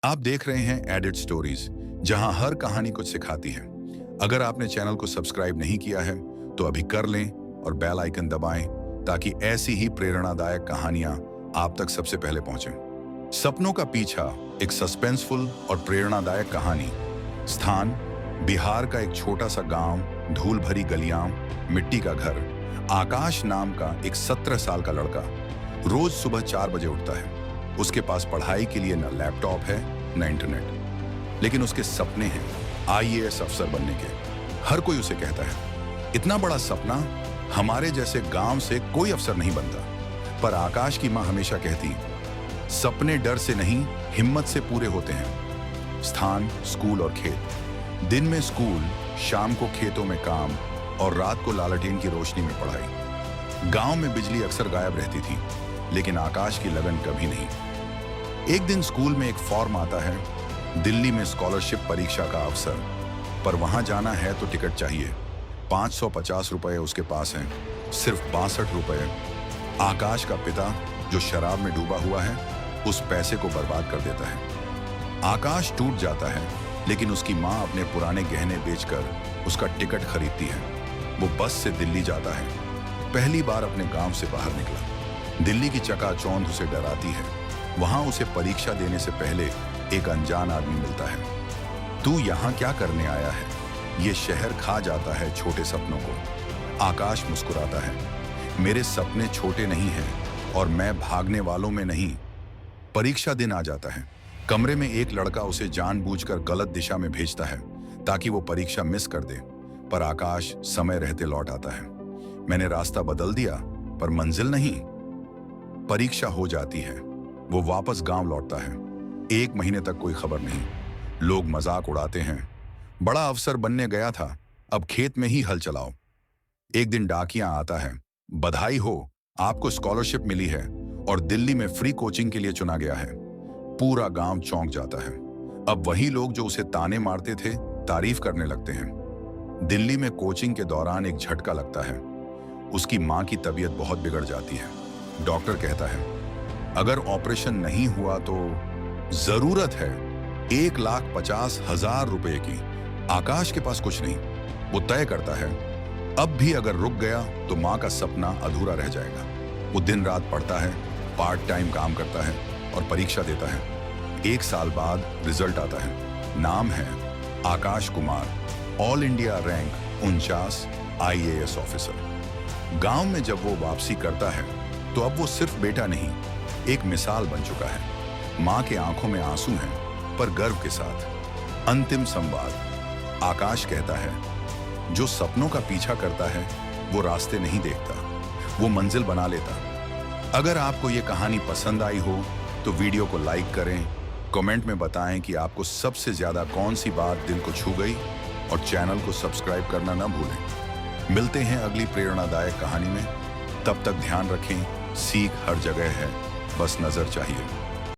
आप देख रहे हैं एडिट स्टोरीज, जहां हर कहानी कुछ सिखाती है। अगर आपने चैनल को सब्सक्राइब नहीं किया है तो अभी कर लें और बेल आइकन दबाएं ताकि ऐसी ही प्रेरणादायक कहानियां आप तक सबसे पहले पहुंचें। सपनों का पीछा, एक सस्पेंसफुल और प्रेरणादायक कहानी। स्थान बिहार का एक छोटा सा गांव, धूल भरी गलियां, मिट्टी का घर। आकाश नाम का एक 17 साल का लड़का रोज सुबह 4 बजे उठता है। उसके पास पढ़ाई के लिए न लैपटॉप है न इंटरनेट, लेकिन उसके सपने हैं आईएएस अफसर बनने के। हर कोई उसे कहता है, इतना बड़ा सपना, हमारे जैसे गांव से कोई अफसर नहीं बनता। पर आकाश की मां हमेशा कहती, सपने डर से नहीं, हिम्मत से पूरे होते हैं। स्थान स्कूल और खेत। दिन में स्कूल, शाम को खेतों में काम और रात को लालटेन की रोशनी में पढ़ाई। गांव में बिजली अक्सर गायब रहती थी, लेकिन आकाश की लगन कभी नहीं। एक दिन स्कूल में एक फॉर्म आता है, दिल्ली में स्कॉलरशिप परीक्षा का अवसर, पर वहां जाना है तो टिकट चाहिए। 550 रुपए उसके पास हैं, सिर्फ 62 रुपए। आकाश का पिता, जो शराब में डूबा हुआ है, उस पैसे को बर्बाद कर देता है। आकाश टूट जाता है, लेकिन उसकी मां अपने पुराने गहने बेचकर उसका टिकट खरीदती है। वो बस से दिल्ली जाता है। पहली बार अपने गांव से बाहर निकला। दिल्ली की चकाचौंध उसे डराती है। वहां उसे परीक्षा देने से पहले एक अनजान आदमी मिलता है। तू यहाँ क्या करने आया है? ये शहर खा जाता है छोटे सपनों को। आकाश मुस्कुराता है, मेरे सपने छोटे नहीं हैं और मैं भागने वालों में नहीं। परीक्षा दिन आ जाता है। कमरे में एक लड़का उसे जानबूझकर गलत दिशा में भेजता है ताकि वो परीक्षा मिस कर दे, पर आकाश समय रहते लौट आता है। मैंने रास्ता बदल दिया पर मंजिल नहीं। परीक्षा हो जाती है। वो वापस गांव लौटता है। 1 महीने तक कोई खबर नहीं। लोग मजाक उड़ाते हैं, बड़ा अफसर बनने गया था, अब खेत में ही हल चलाओ। एक दिन डाकिया आता है, बधाई हो, आपको स्कॉलरशिप मिली है और दिल्ली में फ्री कोचिंग के लिए चुना गया है। पूरा गांव चौंक जाता है। अब वही लोग जो उसे ताने मारते थे, तारीफ करने लगते हैं। दिल्ली में कोचिंग के दौरान एक झटका लगता है। उसकी मां की तबीयत बहुत बिगड़ जाती है। डॉक्टर कहता है, अगर ऑपरेशन नहीं हुआ तो जरूरत है 1,50,000 रुपए की। आकाश के पास कुछ नहीं। वो तय करता है, अब भी अगर रुक गया तो मां का सपना अधूरा रह जाएगा। वो दिन रात पढ़ता है, पार्ट टाइम काम करता है और परीक्षा देता है। 1 साल बाद रिजल्ट आता है। नाम है Akash Kumar, all India rank 49 IAS officer. गांव में जब वो वापसी करता है तो अब वो सिर्फ बेटा नहीं, एक मिसाल बन चुका है। मां के आंखों में आंसू हैं, पर गर्व के साथ। अंतिम संवाद। आकाश कहता है, जो सपनों का पीछा करता है वो रास्ते नहीं देखता, वो मंजिल बना लेता। अगर आपको ये कहानी पसंद आई हो तो वीडियो को लाइक करें, कमेंट में बताएं कि आपको सबसे ज्यादा कौन सी बात दिल को छू गई, और चैनल को सब्सक्राइब करना ना भूलें। मिलते हैं अगली प्रेरणादायक कहानी में। तब तक ध्यान रखें, सीख हर जगह है, बस नजर चाहिए।